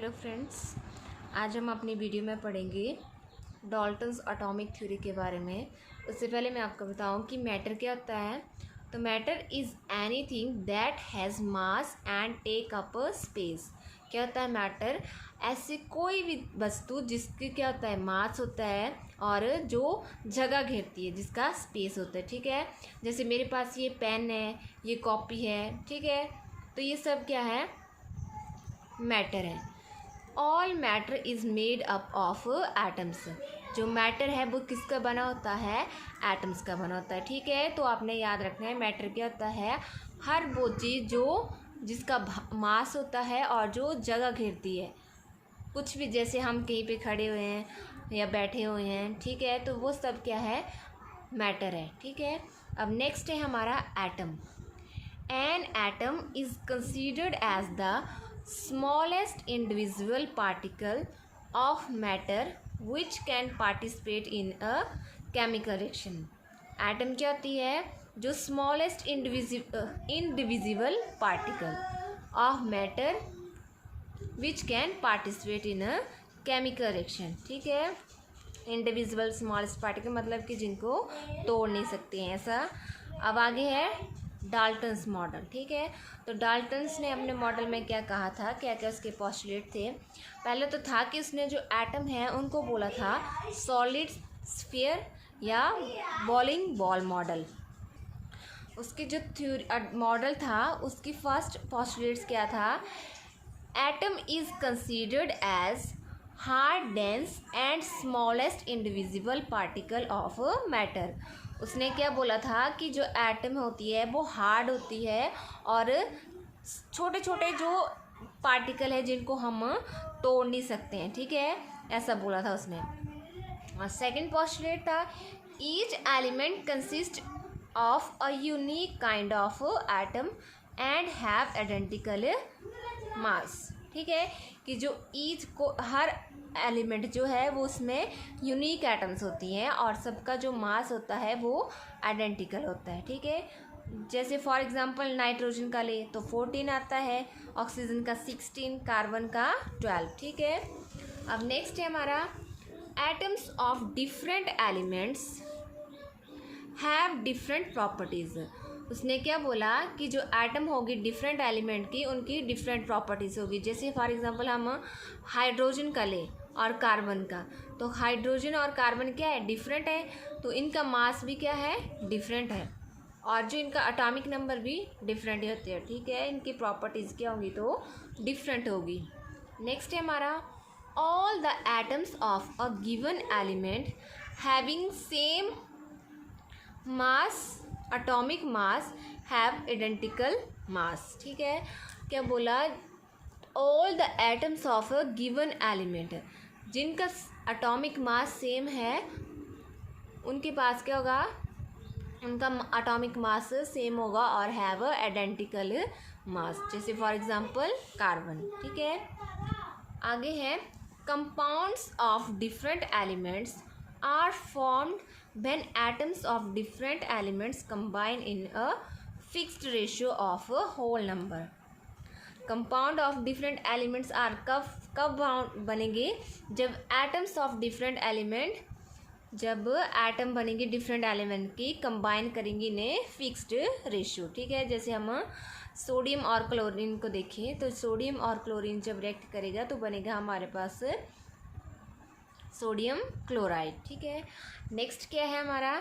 Hello friends, आज हम अपनी वीडियो में पढ़ेंगे डाल्टन्स एटॉमिक थ्योरी के बारे में। उससे पहले मैं आपको बताऊं कि मैटर क्या होता है। तो matter is anything that has mass and take up space. क्या होता है मैटर? ऐसी कोई भी वस्तु जिसकी क्या होता है, मास होता है और जो जगह घेरती है, जिसका स्पेस होता है। ठीक है, जैसे मेरे पास ये पेन है, ये कॉपी है। ठीक है, तो ये सब क्या है, मैटर है। All matter is made up of atoms. जो मैटर है वो किसका बना होता है? एटम्स का बना होता है। ठीक है, तो आपने याद रखना है मैटर क्या होता है, हर वो चीज़ जो जिसका मास होता है और जो जगह घेरती है। कुछ भी, जैसे हम कहीं पे खड़े हुए हैं या बैठे हुए हैं, ठीक है, तो वो सब क्या है, मैटर है। ठीक है, अब नेक्स्ट है हमारा atom. An atom is considered as the smallest individual particle of matter which can participate in a chemical reaction. Atom क्या होती है? जो smallest indivisible particle of matter which can participate in a chemical reaction. ठीक है, individual smallest particle मतलब कि जिनको तोड़ नहीं सकते हैं, ऐसा। अब आगे है डाल्टन्स मॉडल। ठीक है, तो डाल्टन्स ने अपने मॉडल में क्या कहा था, क्या क्या उसके पोस्टुलेट थे। पहले तो था कि उसने जो एटम है उनको बोला था सॉलिड स्फीयर या बॉलिंग बॉल मॉडल। उसकी जो थ्योरी मॉडल था, उसकी फर्स्ट पोस्टुलेट्स क्या था, atom is considered as hard dense and smallest indivisible particle of matter. उसने क्या बोला था कि जो एटम होती है वो हार्ड होती है और छोटे छोटे जो पार्टिकल है जिनको हम तोड़ नहीं सकते हैं। ठीक है, ऐसा बोला था उसने। और सेकंड पोस्टुलेट था each element consist of a unique kind of atom and have identical mass. ठीक है, कि जो ईच को हर एलिमेंट जो है वो उसमें यूनिक एटम्स होती हैं और सबका जो मास होता है वो आइडेंटिकल होता है। ठीक है, जैसे फॉर एग्जांपल नाइट्रोजन का ले तो 14 आता है, ऑक्सीजन का 16, कार्बन का 12। ठीक है, अब नेक्स्ट है हमारा atoms of different elements have different properties. उसने क्या बोला कि जो एटम होगी डिफरेंट एलिमेंट की, उनकी डिफरेंट प्रॉपर्टीज़ होगी। जैसे फॉर एग्जांपल हम हाइड्रोजन का ले और कार्बन का, तो हाइड्रोजन और कार्बन क्या है, डिफरेंट है, तो इनका मास भी क्या है, डिफरेंट है, और जो इनका एटॉमिक नंबर भी डिफरेंट होते हैं। ठीक है, इनकी प्रॉपर्टीज़ क्या होंगी, तो डिफरेंट होगी। नेक्स्ट है हमारा all the atoms of a given element having same mass atomic mass have identical mass. ठीक है, क्या बोला, all the atoms of a given element, जिनका एटॉमिक मास सेम है उनके पास क्या होगा, उनका एटॉमिक मास सेम होगा और हैव आइडेंटिकल मास। जैसे फॉर एग्जांपल कार्बन। ठीक है, आगे है compounds of different elements are formed when atoms of different elements combine in a fixed ratio of a whole number. Compound of different elements are कब बनेंगे, जब एटम्स ऑफ डिफरेंट एलिमेंट, जब atom बनेंगे different element की, combine करेंगे इन्हें fixed ratio. ठीक है, जैसे हम सोडियम और क्लोरीन को देखें तो सोडियम और क्लोरीन जब रिएक्ट करेगा तो बनेगा हमारे पास सोडियम क्लोराइड। ठीक है, नेक्स्ट क्या है हमारा,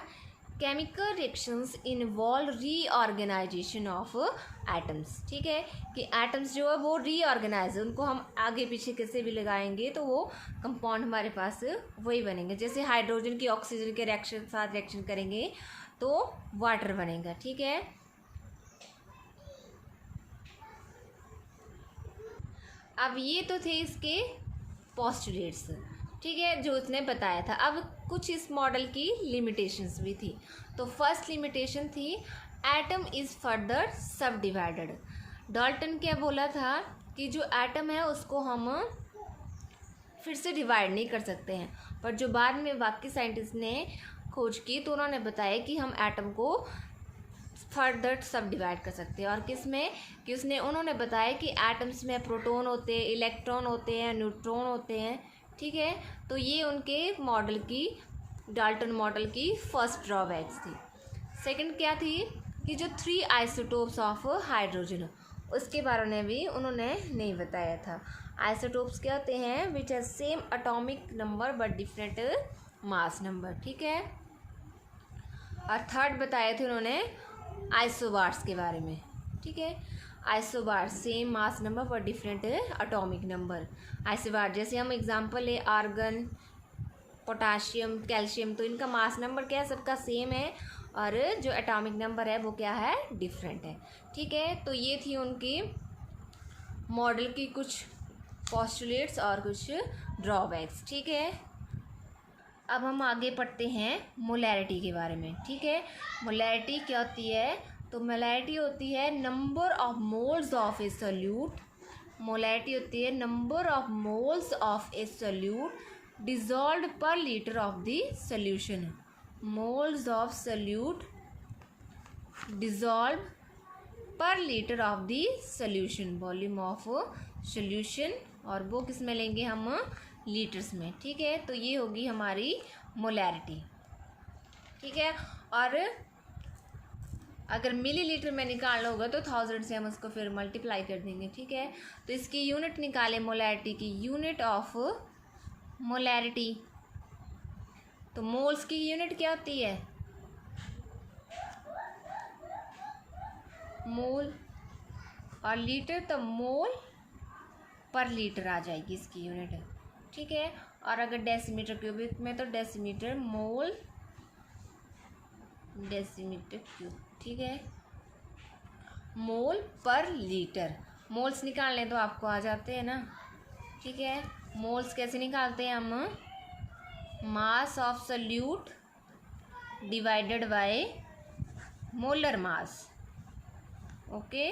chemical reactions involve reorganisation of atoms. ठीक है, कि एटम्स जो है वो रीऑर्गेनाइज, उनको हम आगे पीछे कैसे भी लगाएंगे तो वो कंपाउंड हमारे पास वही बनेंगे। जैसे हाइड्रोजन की ऑक्सीजन के रिएक्शन साथ रिएक्शन करेंगे तो वाटर बनेगा। ठीक है, अब ये तो थे इसके पोस्टुलेट्स। ठीक है, जो उसने बताया था। अब कुछ इस मॉडल की लिमिटेशंस भी थी। तो फर्स्ट लिमिटेशन थी एटम इज़ फर्दर सब डिवाइडेड। डाल्टन क्या बोला था कि जो एटम है उसको हम फिर से डिवाइड नहीं कर सकते हैं, पर जो बाद में बाकी साइंटिस्ट ने खोज की तो उन्होंने बताया कि हम एटम को फर्दर सब डिवाइड कर सकते हैं। और किस में कि उन्होंने बताया कि एटम्स में प्रोटॉन होते हैं, इलेक्ट्रॉन होते हैं, न्यूट्रॉन होते हैं, ठीक है। तो ये उनके मॉडल की, डाल्टन मॉडल की फर्स्ट ड्रॉबैक्स थी। सेकंड क्या थी कि जो 3 आइसोटोप्स ऑफ हाइड्रोजन, उसके बारे में भी उन्होंने नहीं बताया था। आइसोटोप्स क्या होते हैं? Which has same atomic number but different mass number, ठीक है। और थर्ड बताए थे उन्होंने आइसोबार्स के बारे में, ठीक है। आइसोबार सेम मास नंबर पर डिफरेंट एटॉमिक नंबर। आइसोबार जैसे हम एग्जांपल है आर्गन, पोटाशियम, कैल्शियम, तो इनका मास नंबर क्या है? सबका सेम है, और जो एटॉमिक नंबर है वो क्या है? डिफरेंट है, ठीक है। तो ये थी उनकी मॉडल की कुछ पोस्टुलेट्स और कुछ ड्रॉबैक्स, ठीक है। अब हम आगे पढ़ते हैं मोलैरिटी के बारे में, ठीक है। मोलैरिटी क्या होती है? तो मोलैरिटी होती है number of moles of a solute. Molarity होती है number of moles of a solute dissolved per litre of the solution. Moles of solute dissolve per litre of the solution, volume of solution, और वो किस में लेंगे हम? Litres में, ठीक है। तो ये होगी हमारी मोलैरिटी, ठीक है। और अगर मिलीलीटर में निकालना होगा तो 1000 से हम उसको फिर मल्टीप्लाई कर देंगे, ठीक है। तो इसकी यूनिट निकाले मोलैरिटी की, यूनिट ऑफ मोलैरिटी। तो मोल्स की यूनिट क्या होती है? मोल, और लीटर तो मोल पर लीटर आ जाएगी इसकी यूनिट, ठीक है। और अगर डेसीमीटर क्यूबिक में तो डेसीमीटर मोल डेसीमीटर क्यूब, ठीक है। मोल पर लीटर, मोल्स निकालने तो आपको आ जाते हैं ना, ठीक है। मोल्स कैसे निकालते हैं हम? Mass of solute divided by molar mass, okay.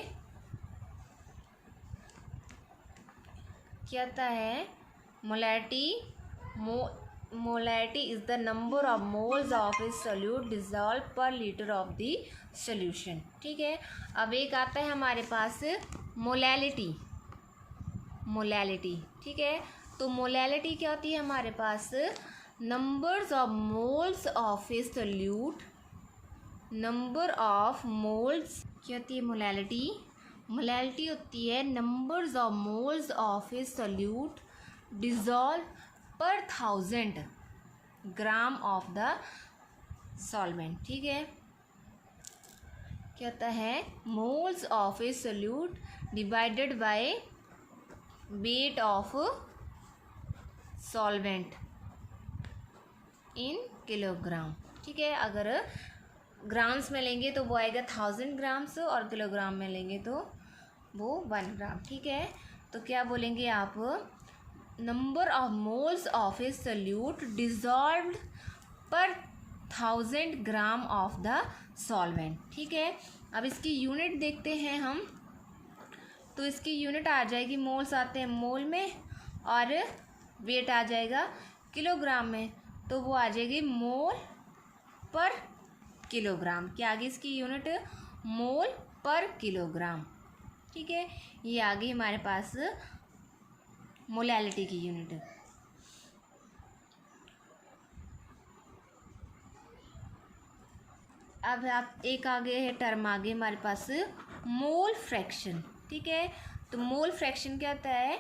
क्या आता है? Molarity is the number of moles of a solute dissolve per litre of the solution, ठीक है। अब एक आता है हमारे पास मोलैलिटी, मोलैलिटी, ठीक है। तो मोलैलिटी क्या होती है हमारे पास? Numbers of moles of a solute, number of moles, क्या होती है मोलैलिटी? मोलैलिटी होती है numbers of moles of a solute dissolve per 1000 gram of the solvent, ठीक है। क्या होता है? Moles of a solute divided by weight of solvent in kilogram, ठीक है। अगर ग्राम्स में लेंगे तो वो आएगा 1000 ग्राम्स, और किलोग्राम में लेंगे तो वो 1 ग्राम, ठीक है। तो क्या बोलेंगे आप? Number of moles of a solute dissolved पर 1000 ग्राम ऑफ द सॉल्वेंट, ठीक है। अब इसकी यूनिट देखते हैं हम, तो इसकी यूनिट आ जाएगी, मोल्स आते हैं मोल में, और वेट आ जाएगा किलोग्राम में, तो वो आ जाएगी मोल पर किलोग्राम। क्या आ गई इसकी यूनिट? मोल पर किलोग्राम, ठीक है। ये आ गई हमारे पास मोलैलिटी की यूनिट। अब आप एक आगे है टर्म आगे हमारे पास मोल फ्रैक्शन, ठीक है। तो मोल फ्रैक्शन क्या होता है?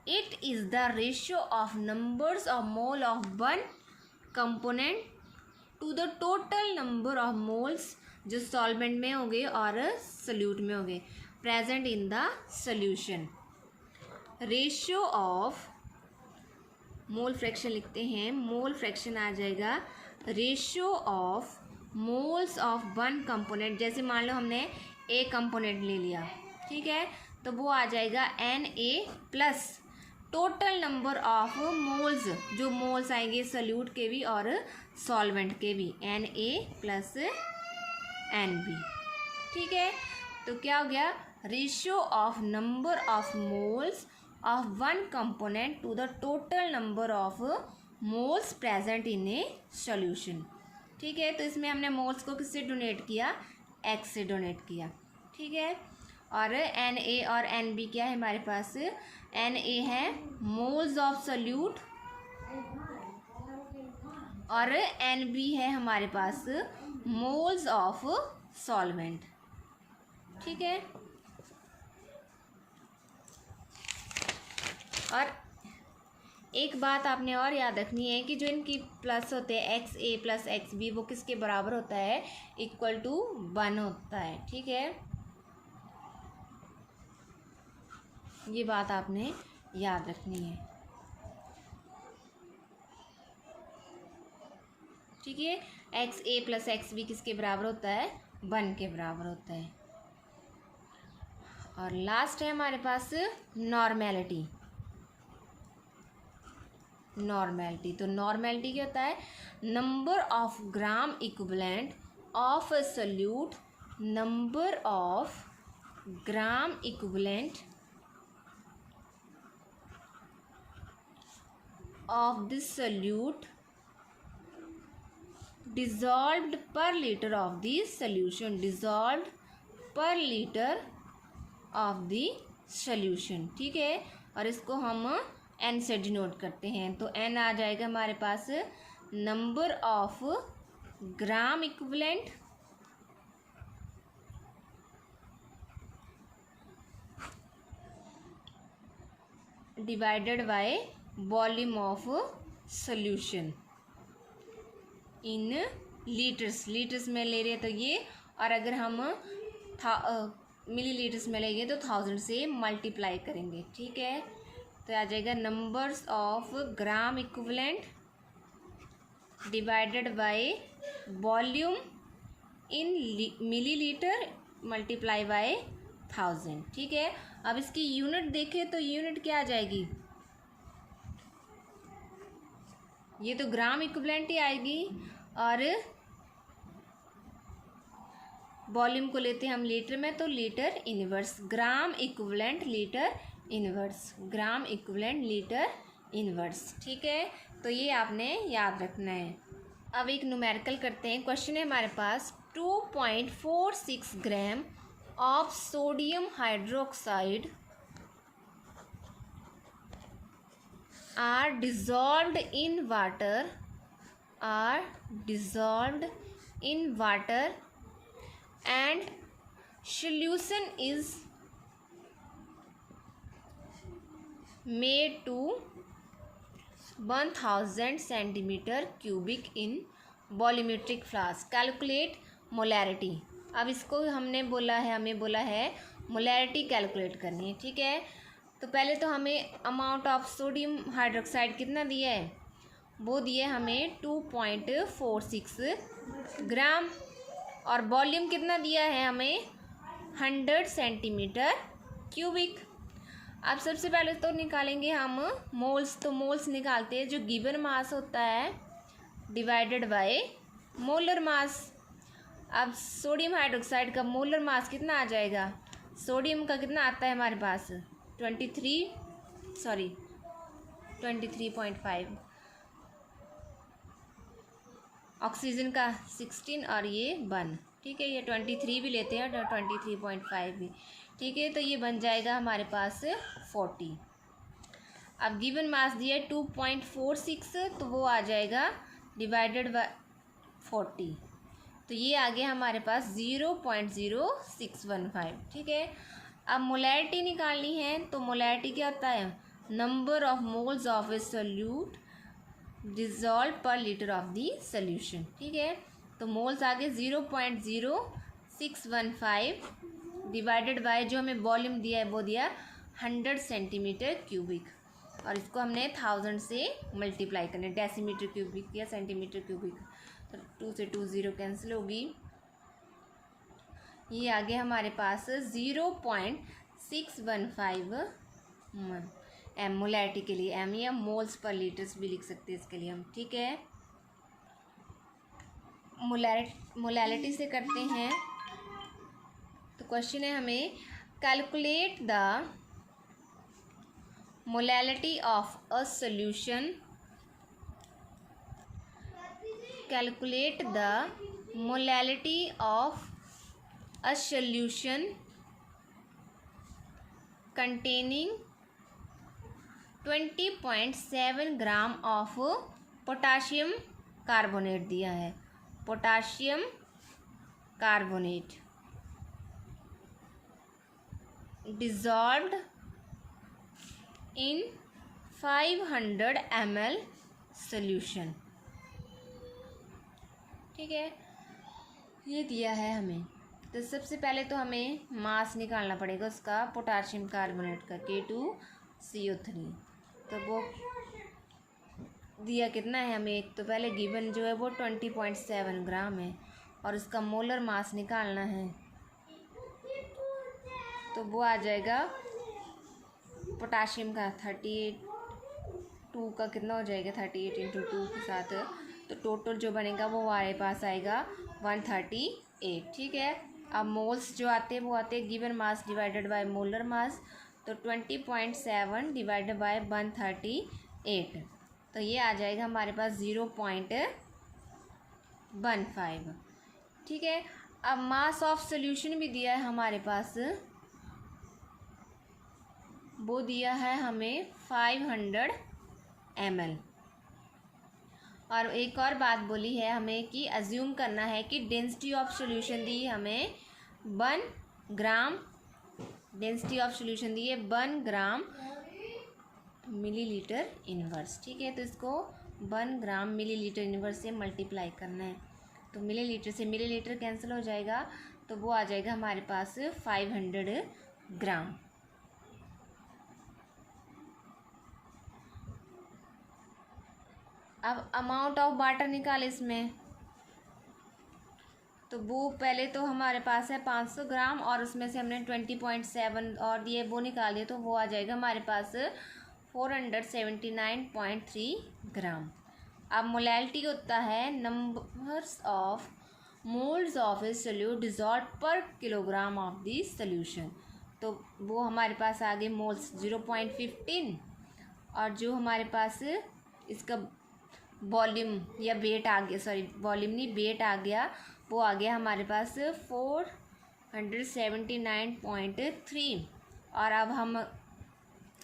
It is the ratio of numbers of mole of one component to the total number of moles जो सॉल्वेंट में होंगे और सोल्यूट में होंगे present in the solution. Ratio of mole fraction लिखते हैं, मोल फ्रैक्शन आ जाएगा ratio of moles of one component. जैसे मान लो हमने ए कंपोनेंट ले लिया, ठीक है, तो वो आ जाएगा Na plus total number of moles, जो मोल्स आएंगे सोल्यूट के भी और सॉल्वेंट के भी, Na प्लस Nb, ठीक है। तो क्या हो गया? Ratio of number of moles of one component to the total number of moles present in a solution, ठीक है। तो इसमें हमने मोल्स को किससे डोनेट किया? एक्स से डोनेट किया, ठीक है। और Na और Nb क्या है हमारे पास, Na है मोल्स ऑफ सोल्यूट और Nb है हमारे पास मोल्स ऑफ सॉल्वेंट, ठीक है। और एक बात आपने और याद रखनी है कि जो इनकी प्लस होते हैं XA प्लस XB वो किसके बराबर होता है, इक्वल टू 1 होता है, ठीक है। ये बात आपने याद रखनी है, ठीक है। XA प्लस XB किसके बराबर होता है, 1 के बराबर होता है। और लास्ट है हमारे पास नॉर्मेलिटी। नॉर्मेलिटी, तो नॉर्मेलिटी क्या होता है, number of gram equivalent of a solute, number of gram equivalent of this solute dissolved per liter of the solution, dissolved per liter of the solution, ठीक है। और इसको हम n से डिनोट करते हैं, तो n आ जाएगा हमारे पास number of gram equivalent divided by volume of solution in litres. Litres में ले रहे हैं तो ये, और अगर हम मिलीलीटर्स में लेंगे तो 1000 से मल्टीप्लाई करेंगे, ठीक है। तो आ जाएगा numbers of gram equivalent divided by volume in millilitre multiply by 1000, ठीक है। अब इसकी यूनिट देखें तो यूनिट क्या आ जाएगी, ये तो ग्राम इक्विवेलेंट ही आएगी, और वॉल्यूम को लेते हैं हम लीटर में तो litre inverse, gram equivalent litre inverse, gram equivalent litre inverse, ठीक है। तो ये आपने याद रखना है। अब एक न्यूमेरिकल करते हैं। क्वेश्चन है हमारे पास 2.46 gram of sodium hydroxide are dissolved in water, are dissolved in water and solution is made to 1000 centimeter cubic in volumetric flask, calculate molarity। अब इसको हमने बोला है, हमें बोला है मोलैरिटी कैलकुलेट करनी है, ठीक है। तो पहले तो हमें अमाउंट ऑफ सोडियम हाइड्रोक्साइड कितना दिया है, वो दिया है हमें 2.46 ग्राम, और वॉल्यूम कितना दिया है हमें 100 सेंटीमीटर क्यूबिक। अब सबसे पहले तो निकालेंगे हम मोल्स, तो मोल्स निकालते हैं, जो गिवन मास होता है डिवाइडेड बाय मोलर मास। अब सोडियम हाइड्रोक्साइड का मोलर मास कितना आ जाएगा, सोडियम का कितना आता है हमारे पास 23.5, ऑक्सीजन का 16 और ये 1, ठीक है। ये 23 भी लेते हैं और 23.5 भी, ठीक है। तो ये बन जाएगा हमारे पास 40। अब गिवन मास दिया है 2.46, तो वो आ जाएगा डिवाइडेड बाय 40, तो ये आ गया हमारे पास 0.0615, ठीक है। अब मोलैरिटी निकालनी है, तो मोलैरिटी क्या होता है, number of moles of a solute dissolve per litre of the solution, ठीक है। तो मोल्स आ गए 0.0615 डिवाइडेड बाय जो हमें वॉल्यूम दिया है वो दिया 100 सेंटीमीटर क्यूबिक, और इसको हमने 1000 से मल्टीप्लाई करना है, डेसीमीटर क्यूबिक या सेंटीमीटर क्यूबिक, तो 2 से 2 0 कैंसिल होगी। ये आ गया हमारे पास 0.615 एम मोलैरिटी के लिए, एम या मोल्स पर लीटर्स भी लिख सकते हैं इसके लिए हम, ठीक है। मोलैरिटी से करते हैं, तो क्वेश्चन है हमें calculate the molarity of a solution, calculate the molarity of a solution containing 20.7 gram of potassium carbonate दिया है, पोटाशियम कार्बोनेट डिजॉल्व्ड इन 500 ml सॉल्यूशन। ठीक है, ये दिया है हमें। तो सबसे पहले तो हमें मास निकालना पड़ेगा उसका, पोटाशियम कार्बोनेट का K2CO3। तो वो दिया कितना है हमें, एक तो पहले गिवन जो है वो 20.7 ग्राम है और उसका मोलर मास निकालना है। तो वो आ जाएगा पोटाशियम का 38, 2 का कितना हो जाएगा 38 × 2 के साथ, तो टोटल जो बनेगा वो हमारे पास आएगा 138। ठीक है, अब मोल्स जो आते हैं वो आते हैं given mass divided by molar mass, तो 20.7 डिवाइडेड बाय 138, तो ये आ जाएगा हमारे पास 0.15। ठीक है, अब मास ऑफ सोल्यूशन भी दिया है हमारे पास, वो दिया है हमें 500 ml। और एक और बात बोली है हमें कि अज्यूम करना है कि डेंसिटी ऑफ सॉल्यूशन दी हमें 1 ग्राम, डेंसिटी ऑफ सॉल्यूशन दी है 1 ग्राम मिलीलीटर इनवर्स। ठीक है, तो इसको 1 ग्राम मिलीलीटर इनवर्स से मल्टीप्लाई करना है, तो मिलीलीटर से मिलीलीटर कैंसिल हो जाएगा, तो वो आ जाएगा हमारे पास 500 ग्राम। अब अमाउंट ऑफ वाटर निकाल इसमें, तो वो पहले तो हमारे पास है 500 ग्राम और उसमें से हमने 20.7 और दिए, वो निकाल दिए, तो वो आ जाएगा हमारे पास 479.3 ग्राम। अब मोलैलिटी होता है numbers of moles of a solute dissolve पर किलोग्राम ऑफ दी सोल्यूशन, तो वो हमारे पास आ गए मोल्स 0.15, और जो हमारे पास इसका वॉल्यूम या वेट आ गया, सॉरी वॉल्यूम नहीं वेट आ गया, वो आ गया हमारे पास 479.3। और अब हम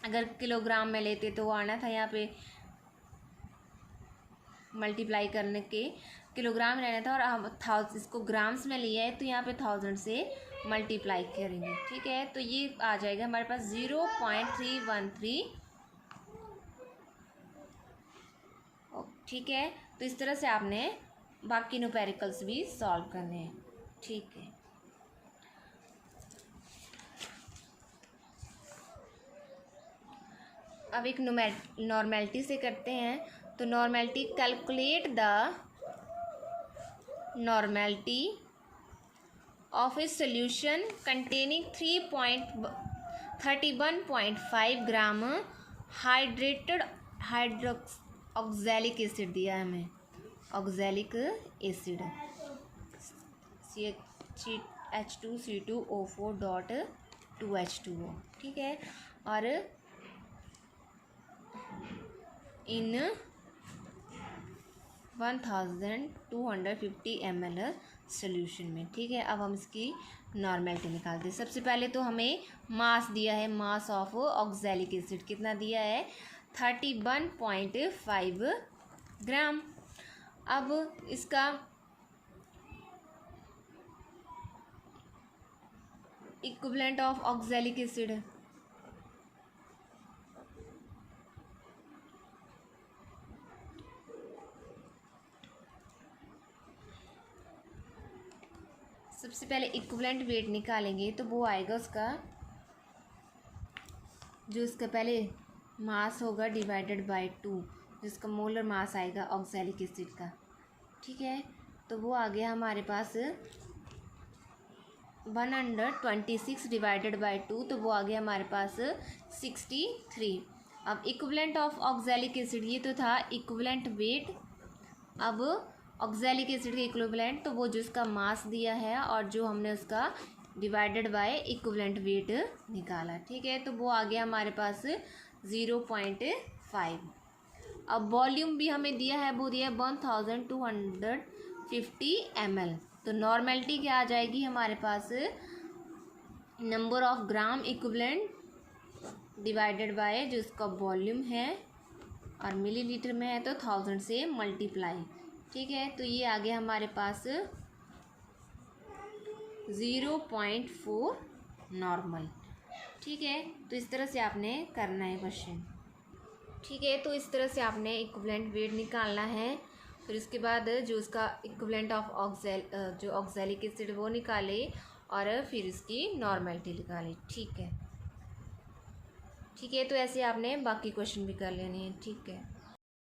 अगर किलोग्राम में लेते तो वो आना था यहाँ पे मल्टीप्लाई करने के, किलोग्राम रहना था, और हम इसको ग्राम्स में लिया है तो यहाँ पे 1000 से मल्टीप्लाई करेंगे। ठीक है, तो ये आ जाएगा हमारे पास 0.313। ठीक है, तो इस तरह से आपने बाकी न्यूमेरिकल्स भी सॉल्व करने हैं। ठीक है, अब एक नॉर्मेलिटी से करते हैं। तो normality, calculate the normality of a solution containing 31.5 gram hydrated oxalic acid दिया है हमें, ऑक्सैलिक एसिड H2CO4.2H2O। ठीक है, और इन 1250 ml सोल्यूशन में। ठीक है, अब हम इसकी नॉर्मेलिटी निकालते हैं। सबसे पहले तो हमें मास दिया है, मास ऑफ ऑक्सैलिक एसिड कितना दिया है 31.5 ग्राम। अब इसका इक्विवेलेंट ऑफ ऑक्सैलिक एसिड, सबसे पहले इक्विवेलेंट वेट निकालेंगे, तो वो आएगा उसका जो इसका पहले मास होगा डिवाइडेड बाय 2, जिसका मोलर मास आएगा ऑक्सैलिक एसिड का। ठीक है, तो वो आ गया हमारे पास 126 डिवाइडेड बाय 2, तो वो आ गया हमारे पास 63। अब इक्विवेलेंट ऑफ ऑक्सैलिक एसिड, ये तो था इक्विवेलेंट वेट, अब ऑक्सैलिक एसिड के इक्विवेलेंट, तो वो जो इसका मास दिया है और जो हमने उसका डिवाइडेड बाय इक्विवेलेंट वेट निकाला। ठीक है, तो वो आ गया हमारे पास 0.5। अब वॉल्यूम भी हमें दिया है, वो दिया है 1250 ml, तो नॉर्मेलिटी क्या आ जाएगी हमारे पास, number of gram equivalent divided by जो इसका वॉल्यूम है, और मिलीलीटर में है तो 1000 से मल्टीप्लाई। ठीक है, तो ये आ गया हमारे पास 0.4 नॉर्मल। ठीक है, तो इस तरह से आपने करना है क्वेश्चन। ठीक है, तो इस तरह से आपने इक्विवेलेंट वेट निकालना है। फिर उसके बाद जो उसका इक्विवेलेंट ऑफ जो ऑक्सैलिक एसिड वो निकाले, और फिर इसकी नॉर्मेलिटी निकाले। ठीक है, तो ऐसे आपने बाकी क्वेश्चन भी कर लेने हैं। ठीक है।